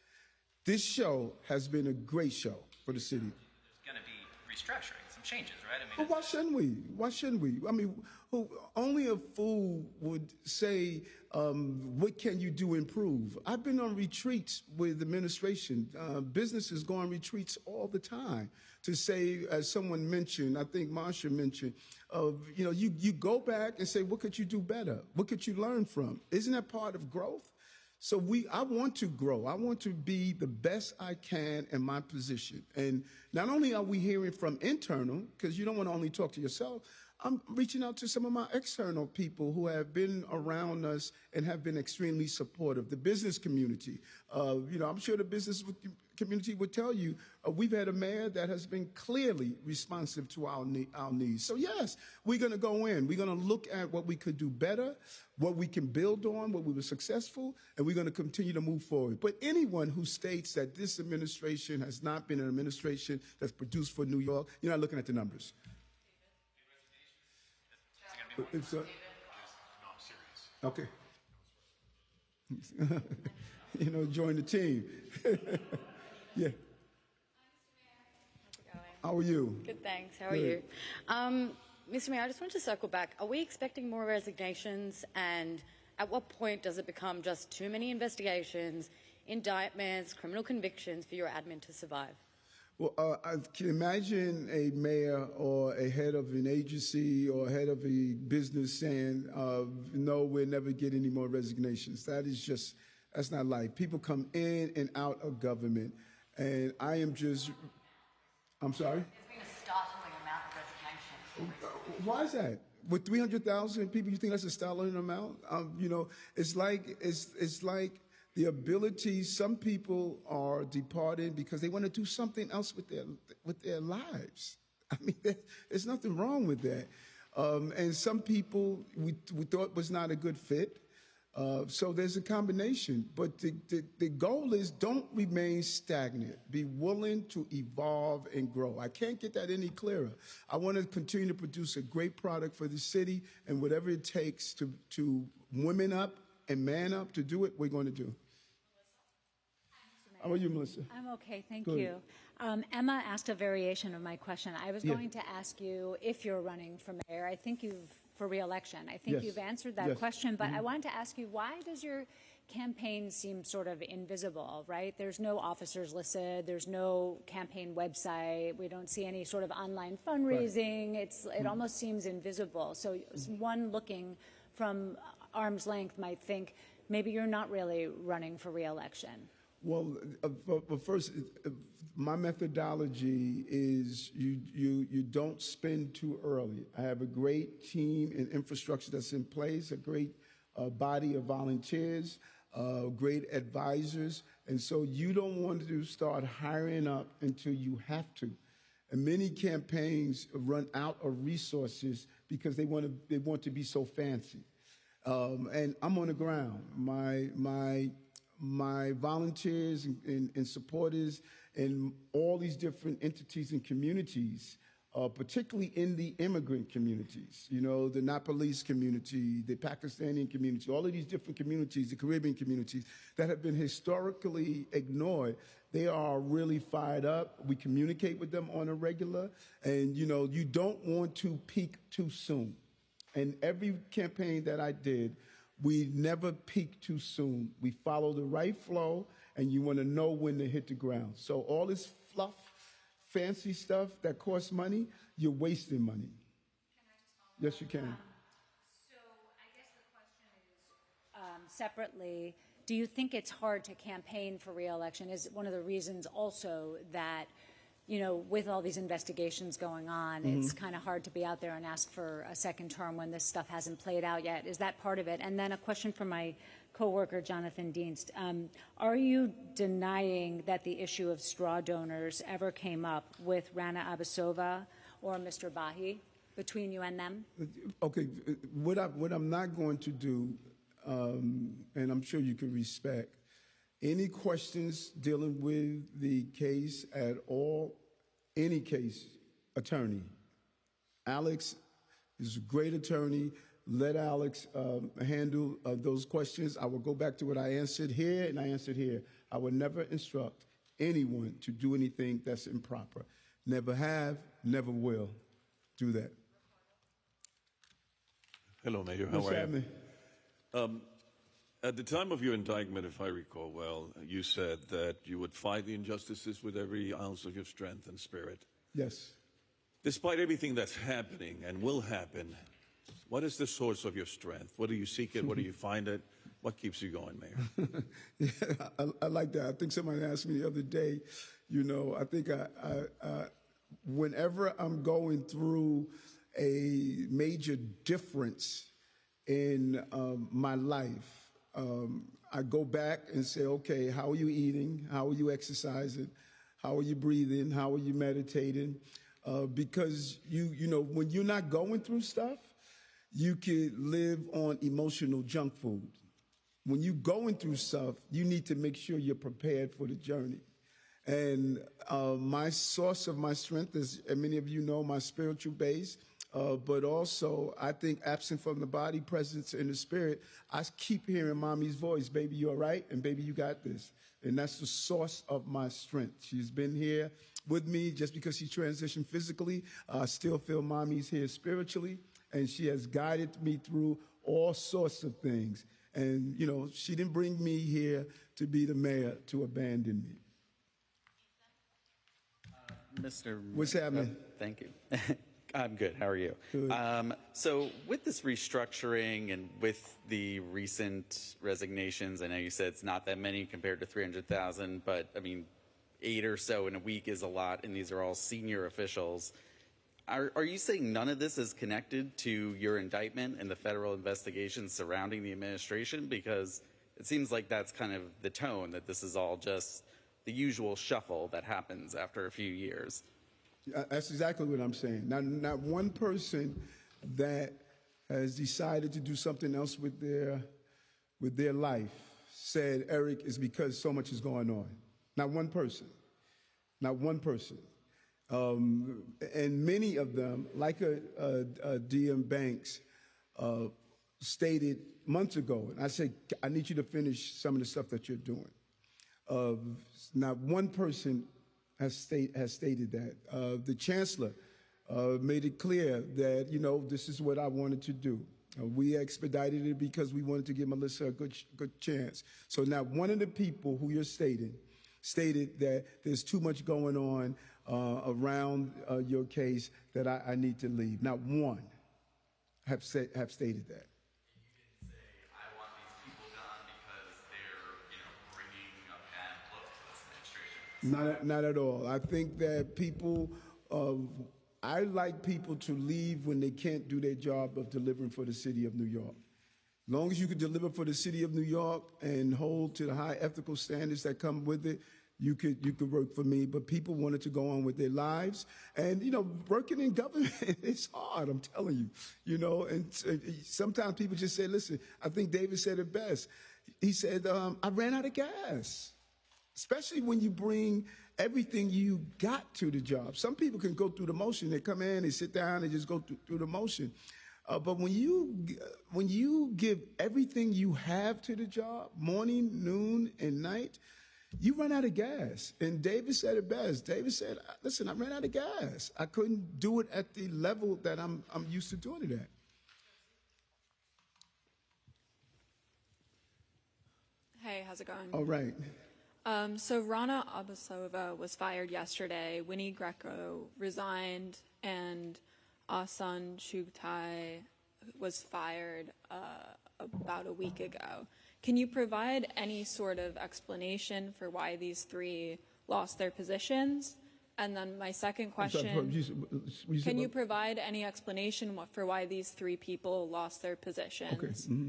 This show has been a great show for the city. There's going to be restructuring. Changes, right? But why shouldn't we? Why shouldn't we? I mean, only a fool would say, what can you do to improve? I've been on retreats with administration. Businesses go on retreats all the time to say, as someone mentioned, I think Marsha mentioned, you go back and say, what could you do better? What could you learn from? Isn't that part of growth? So I want to grow. I want to be the best I can in my position. And not only are we hearing from internal, because you don't want to only talk to yourself, I'm reaching out to some of my external people who have been around us and have been extremely supportive. The business community, I'm sure the business community would tell you, we've had a mayor that has been clearly responsive to our needs. So yes, we're going to go in. We're going to look at what we could do better, what we can build on, what we were successful, and we're going to continue to move forward. But anyone who states that this administration has not been an administration that's produced for New York, you're not looking at the numbers. It's, no, I'm serious. Okay. Join the team. Yeah. How are you? Good, thanks. How are you? Mr. Mayor, I just wanted to circle back. Are we expecting more resignations? And at what point does it become just too many investigations, indictments, criminal convictions for your admin to survive? Well, I can imagine a mayor or a head of an agency or head of a business saying, no, we'll never get any more resignations. That's not life. People come in and out of government, and I'm sorry? There's been a startling amount of resignations. Why is that? With 300,000 people, you think that's a startling amount? It's like the ability, some people are departing because they want to do something else with their lives. I mean, there's nothing wrong with that. And some people we thought was not a good fit. So there's a combination. But the goal is don't remain stagnant. Be willing to evolve and grow. I can't get that any clearer. I want to continue to produce a great product for the city, and whatever it takes to women up and man up to do it, we're going to do. How are you, Melissa? I'm okay, thank Good. you. Emma asked a variation of my question. I was going to ask you if you're running for mayor. I think for re-election. I think Yes. you've answered that Yes. question, but I wanted to ask you, why does your campaign seem sort of invisible, right? There's no officers listed. There's no campaign website. We don't see any sort of online fundraising. It almost seems invisible. So one looking from arm's length might think maybe you're not really running for re-election. Well, but first, my methodology is you don't spend too early. I have a great team and infrastructure that's in place, a great body of volunteers, great advisors, and so you don't want to start hiring up until you have to. And many campaigns run out of resources because they want to be so fancy. And I'm on the ground. My volunteers and supporters and all these different entities and communities, particularly in the immigrant communities, you know, the Nepalese community, the Pakistani community, all of these different communities, the Caribbean communities that have been historically ignored, they are really fired up. We communicate with them on a regular, and, you know, you don't want to peak too soon. And every campaign that I did, we never peak too soon. We follow the right flow, and you want to know when to hit the ground. So all this fluff, fancy stuff that costs money, you're wasting money. Yes, you can. So I guess the question is, separately, do you think it's hard to campaign for re-election? Is one of the reasons also that, you know, with all these investigations going on, it's kind of hard to be out there and ask for a second term when this stuff hasn't played out yet. Is that part of it? And then a question from my coworker, Jonathan Dienst. Are you denying that the issue of straw donors ever came up with Rana Abasova or Mr. Bahi, between you and them? Okay, what I'm not going to do, and I'm sure you can respect, any questions dealing with the case at all, any case, attorney. Alex is a great attorney. Let Alex handle those questions. I will go back to what I answered here, and I answered here. I would never instruct anyone to do anything that's improper. Never have, never will do that. Hello, Mayor. How What's are happening? you? At the time of your indictment, if I recall well, you said that you would fight the injustices with every ounce of your strength and spirit. Yes. Despite everything that's happening and will happen, what is the source of your strength? Where do you seek it? Where do you find it? What keeps you going, Mayor? Yeah, I like that. I think somebody asked me the other day, you know, I think whenever I'm going through a major difference in my life, I go back and say, okay, how are you eating? How are you exercising? How are you breathing? How are you meditating? Because you know, when you're not going through stuff, you could live on emotional junk food. When you're going through stuff, you need to make sure you're prepared for the journey. And my source of my strength is, and many of you know, my spiritual base. But also, I think absent from the body, presence in the spirit, I keep hearing mommy's voice, baby, you're right, and baby, you got this. And that's the source of my strength. She's been here with me just because she transitioned physically. I still feel mommy's here spiritually, and she has guided me through all sorts of things. And, you know, she didn't bring me here to be the mayor to abandon me. Mr. What's happening? Thank you. I'm good. How are you? Good. So with this restructuring and with the recent resignations, I know you said it's not that many compared to 300,000, but I mean, 8 or so in a week is a lot, and these are all senior officials. Are you saying none of this is connected to your indictment and the federal investigations surrounding the administration? Because It seems like that's kind of the tone, that this is all just the usual shuffle that happens after a few years. That's exactly what I'm saying. Not one person that has decided to do something else with their life said, Eric, it's because so much is going on. Not one person. Not one person. And many of them, like DM Banks, stated months ago, and I said, I need you to finish some of the stuff that you're doing. Not one person has stated that. The chancellor made it clear that, this is what I wanted to do. We expedited it because we wanted to give Melissa a good chance. So now one of the people who you're stated that there's too much going on around your case that I need to leave. Not one have stated that. Not at all. I think that people, I like people to leave when they can't do their job of delivering for the city of New York. As long as you can deliver for the city of New York and hold to the high ethical standards that come with it, you could work for me. But people wanted to go on with their lives. And, working in government, it's hard, I'm telling you, and sometimes people just say, listen, I think David said it best. He said, I ran out of gas. Especially when you bring everything you got to the job. Some people can go through the motion. They come in, they sit down, they just go through the motion. But when you give everything you have to the job, morning, noon, and night, you run out of gas. And David said it best. David said, listen, I ran out of gas. I couldn't do it at the level that I'm used to doing it at. Hey, how's it going? All right. So Rana Abasova was fired yesterday. Winnie Greco resigned, and Ahsan Chugtai was fired about a week ago. Can you provide any sort of explanation for why these three lost their positions? And then my second question, can you provide any explanation for why these three people lost their positions? Okay. Mm-hmm.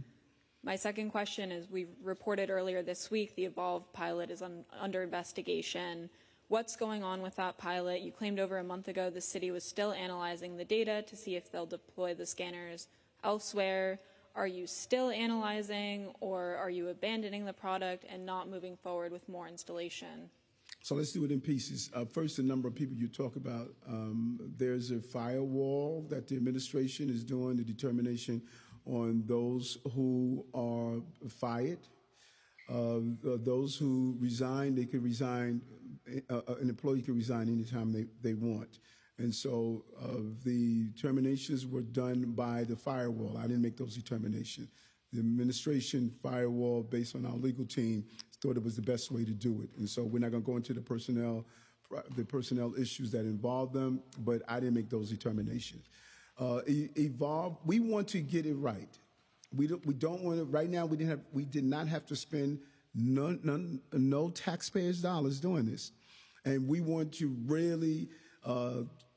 My second question is, we reported earlier this week the Evolve pilot is under investigation. What's going on with that pilot? You claimed over a month ago the city was still analyzing the data to see if they'll deploy the scanners elsewhere. Are you still analyzing, or are you abandoning the product and not moving forward with more installation? So let's do it in pieces. First, the number of people you talk about. There's a firewall that the administration is doing, the determination on those who are fired. Those who resign, they can resign, an employee can resign anytime they want. And so the determinations were done by the firewall. I didn't make those determinations. The administration firewall, based on our legal team, thought it was the best way to do it. And so we're not going to go into the personnel issues that involve them, but I didn't make those determinations. Evolve, we want to get it right. We don't want to, right now we did not have to spend no taxpayers' dollars doing this. And we want to really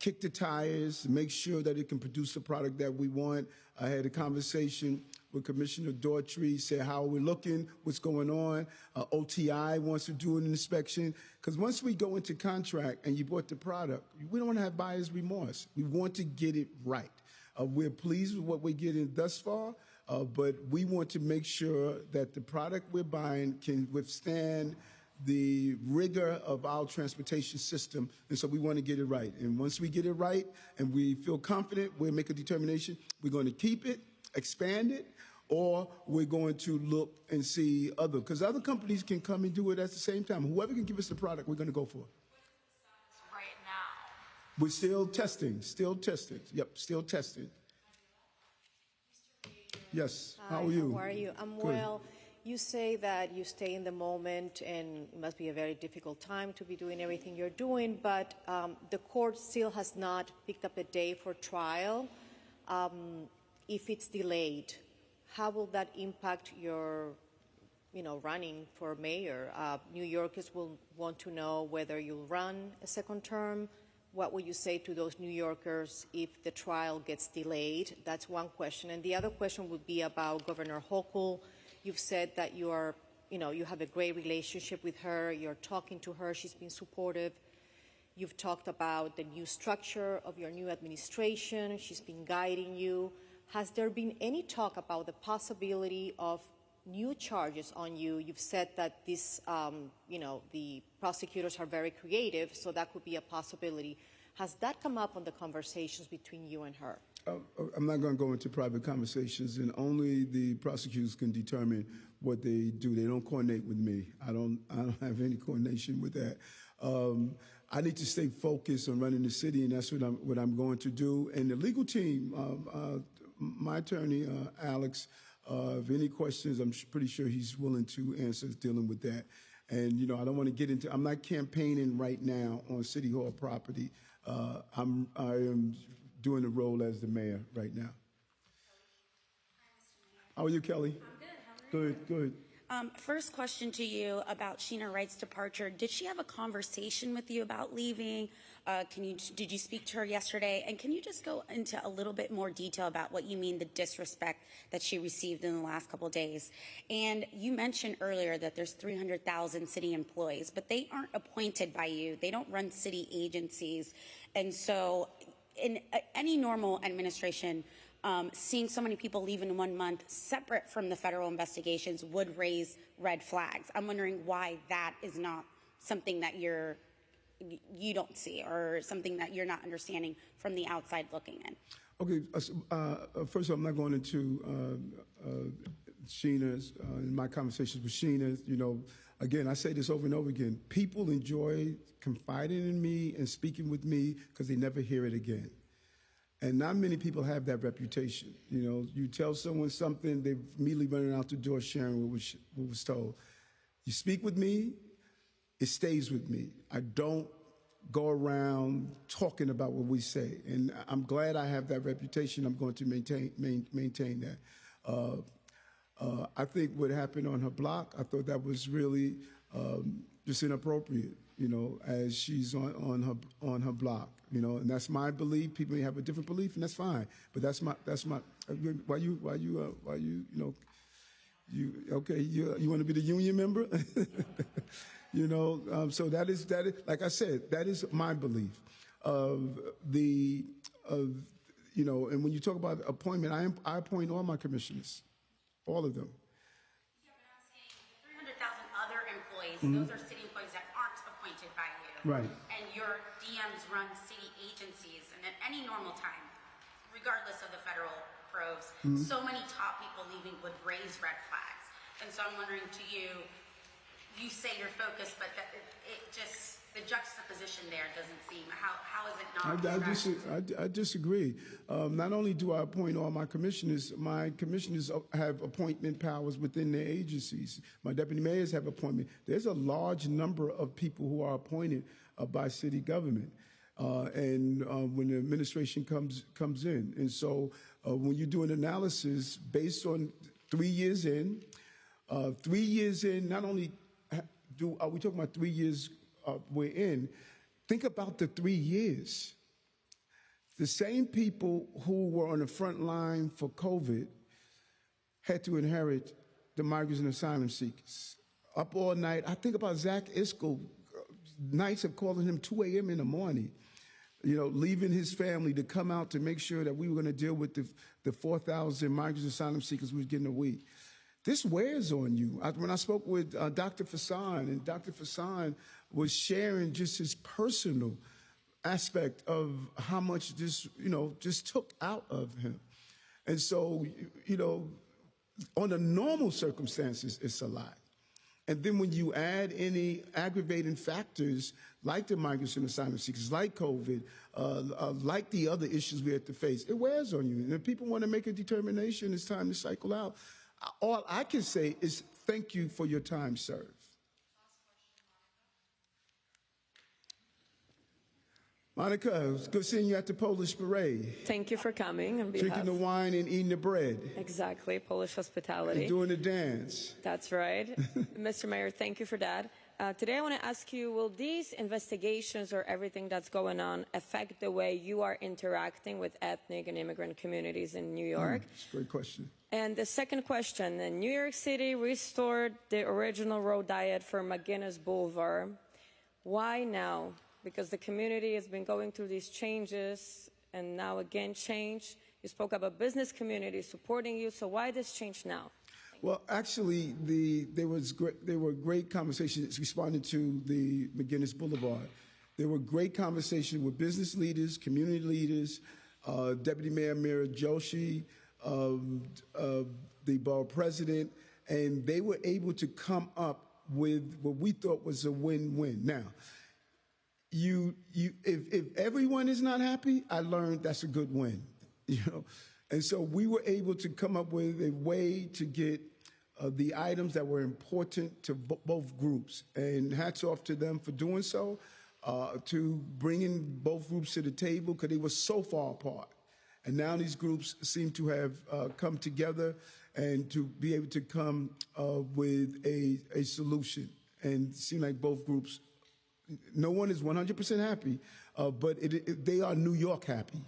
kick the tires, make sure that it can produce the product that we want. I had a conversation with Commissioner Daughtry, said how we're looking, what's going on. OTI wants to do an inspection. Because once we go into contract and you bought the product, we don't want to have buyer's remorse. We want to get it right. We're pleased with what we're getting thus far, but we want to make sure that the product we're buying can withstand the rigor of our transportation system, and so we want to get it right. And once we get it right and we feel confident, we'll make a determination. We're going to keep it, expand it, or we're going to look and see because other companies can come and do it at the same time. Whoever can give us the product, we're going to go for it. Right now. We're still testing. Yep, still testing. Yes, how are you? How are you? I'm Good. well. You say that you stay in the moment, and it must be a very difficult time to be doing everything you're doing, but the court still has not picked up a day for trial. If it's delayed, how will that impact your, running for mayor? New Yorkers will want to know whether you'll run a second term. What will you say to those New Yorkers if the trial gets delayed? That's one question. And the other question would be about Governor Hochul. You've said that you have a great relationship with her. You're talking to her. She's been supportive. You've talked about the new structure of your new administration. She's been guiding you. Has there been any talk about the possibility of new charges on you? You've said that this, the prosecutors are very creative, so that could be a possibility. Has that come up on the conversations between you and her? I'm not going to go into private conversations, and only the prosecutors can determine what they do. They don't coordinate with me. I don't have any coordination with that. I need to stay focused on running the city, and that's what I'm going to do. And the legal team, my attorney, Alex, if any questions, I'm pretty sure he's willing to answer dealing with that. And, I don't want to get into, I'm not campaigning right now on City Hall property. I am doing the role as the mayor right now. How are you, Kelly? I'm good. How are you? Good. First question to you about Sheena Wright's departure. Did she have a conversation with you about leaving? Did you speak to her yesterday? And can you just go into a little bit more detail about what you mean the disrespect that she received in the last couple of days? And you mentioned earlier that there's 300,000 city employees, but they aren't appointed by you. They don't run city agencies. And so in any normal administration, seeing so many people leave in 1 month separate from the federal investigations would raise red flags. I'm wondering why that is not something that you don't see, or something that you're not understanding from the outside looking in. Okay, first of all, I'm not going into Sheena's, in my conversations with Sheena. Again, I say this over and over again. People enjoy confiding in me and speaking with me because they never hear it again. And not many people have that reputation. You tell someone something, they're immediately running out the door sharing what was told. You speak with me, it stays with me. I don't go around talking about what we say. And I'm glad I have that reputation. I'm going to maintain that. I think what happened on her block, I thought that was really just inappropriate, as she's on her block, and that's my belief. People may have a different belief, and that's fine. But that's my. Why you okay? You want to be the union member? So that is like I said, that is my belief. And when you talk about appointment, I appoint all my commissioners, all of them. Yeah, but I'm saying 300,000 other employees, those are city employees that aren't appointed by you. Right. And your DMs run city agencies, and at any normal time, regardless of the federal probes, so many top people leaving would raise red flags. And so I'm wondering to you, you say you're focused, but the juxtaposition there doesn't seem, how is it not? I disagree. Not only do I appoint all my commissioners have appointment powers within their agencies. My deputy mayors have appointment. There's a large number of people who are appointed by city government. And when the administration comes in. And so when you do an analysis based on 3 years in, not only are we talking about 3 years we're in, think about the 3 years. The same people who were on the front line for COVID had to inherit the migrants and asylum seekers. Up all night. I think about Zach Iskel, nights of calling him 2 a.m. in the morning, leaving his family to come out to make sure that we were going to deal with the 4,000 migrants and asylum seekers we were getting a week. This wears on you. When I spoke with Dr. Fassan, and Dr. Fassan was sharing just his personal aspect of how much this, just took out of him. And so, under normal circumstances, it's a lot. And then when you add any aggravating factors like the migrants and asylum seekers, like COVID, like the other issues we have to face, it wears on you. And if people want to make a determination, it's time to cycle out. All I can say is thank you for your time served. Monica, it's good seeing you at the Polish parade. Thank you for coming. Drinking the wine and eating the bread. Exactly, Polish hospitality. And doing the dance. That's right. Mr. Mayor, thank you for that. Today I want to ask you, will these investigations or everything that's going on affect the way you are interacting with ethnic and immigrant communities in New York? That's a great question. And the second question, New York City restored the original road diet for McGuinness Boulevard. Why now? Because the community has been going through these changes and now again change. You spoke about business community supporting you, so why this change now? Well, actually, there were great conversations responding to the McGuinness Boulevard. There were great conversations with business leaders, community leaders, Deputy Mayor Mira Joshi, the borough president, and they were able to come up with what we thought was a win-win. Now, if everyone is not happy, I learned that's a good win, And so we were able to come up with a way to get the items that were important to both groups. And hats off to them for doing so, to bringing both groups to the table, because they were so far apart. And now these groups seem to have come together and to be able to come with a solution. And it seemed like both groups, no one is 100% happy, but they are New York happy.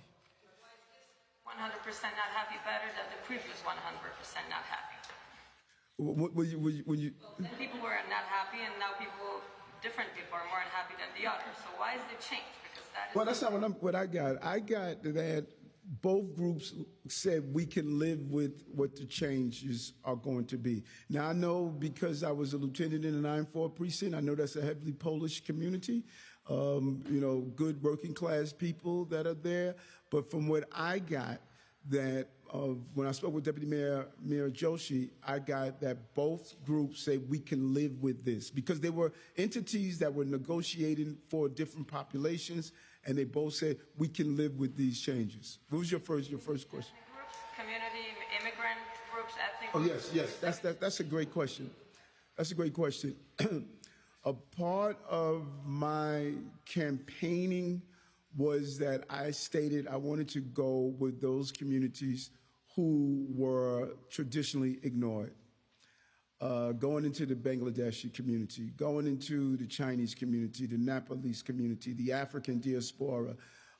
100% not happy better than the previous 100% not happy. When you People were not happy, and now different people are more unhappy than the others. So why is the change? Because that is. Well, that's not what I got. I got that both groups said we can live with what the changes are going to be. Now, I know because I was a lieutenant in the 9-4 precinct, I know that's a heavily Polish community, good working class people that are there. But from what I got, that when I spoke with Deputy Mayor Mira Joshi, I got that both groups say we can live with this, because there were entities that were negotiating for different populations, and they both said we can live with these changes. What was your first question? Community, immigrant groups, ethnic Oh, groups? yes. That's a great question. That's a great question. A part of my campaigning was that I stated I wanted to go with those communities who were traditionally ignored. Going into the Bangladeshi community, going into the Chinese community, the Nepalese community, the African diaspora,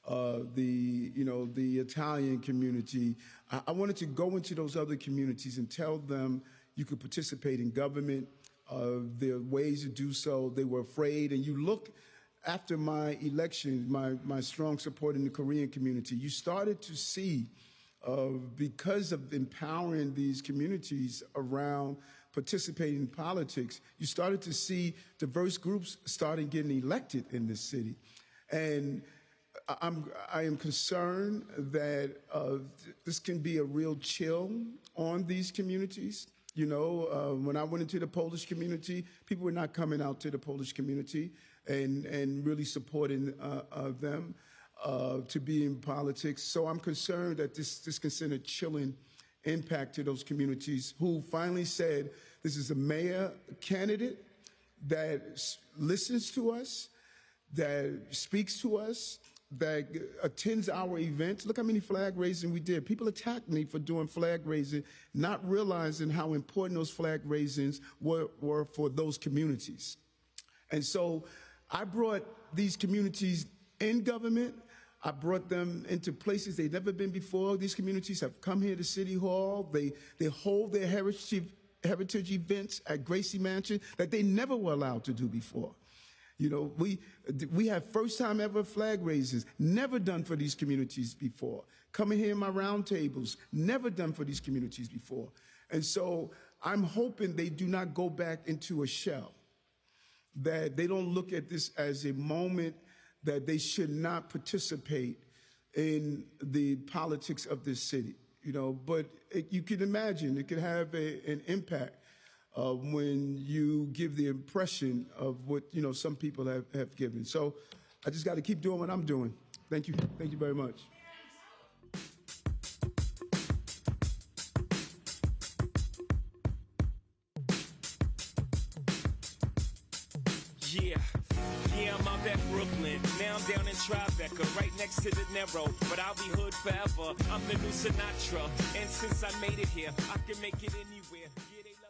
the Italian community. I wanted to go into those other communities and tell them you could participate in government. There are ways to do so. They were afraid. And you look after my election, my strong support in the Korean community, you started to see, because of empowering these communities around participating in politics, you started to see diverse groups starting getting elected in this city. And I am concerned that this can be a real chill on these communities. When I went into the Polish community, people were not coming out to the Polish community and really supporting them to be in politics. So I'm concerned that this can send a chilling impact to those communities who finally said, this is a mayor candidate that listens to us, that speaks to us, that attends our events. Look how many flag raising we did. People attacked me for doing flag raising, not realizing how important those flag raisings were for those communities. And so I brought these communities in government. I brought them into places they've never been before. These communities have come here to City Hall. They hold their heritage events at Gracie Mansion that they never were allowed to do before. We have first time ever flag raisings, never done for these communities before. Coming here in my roundtables, never done for these communities before. And so I'm hoping they do not go back into a shell, that they don't look at this as a moment that they should not participate in the politics of this city. But you can imagine it could have an impact when you give the impression of what some people have given. So I just got to keep doing what I'm doing. Thank you very much. Yeah, I'm out at Brooklyn. Now I'm down in Tribeca, right next to De Niro. But I'll be hood forever. I'm the new Sinatra. And since I made it here, I can make it anywhere. Yeah,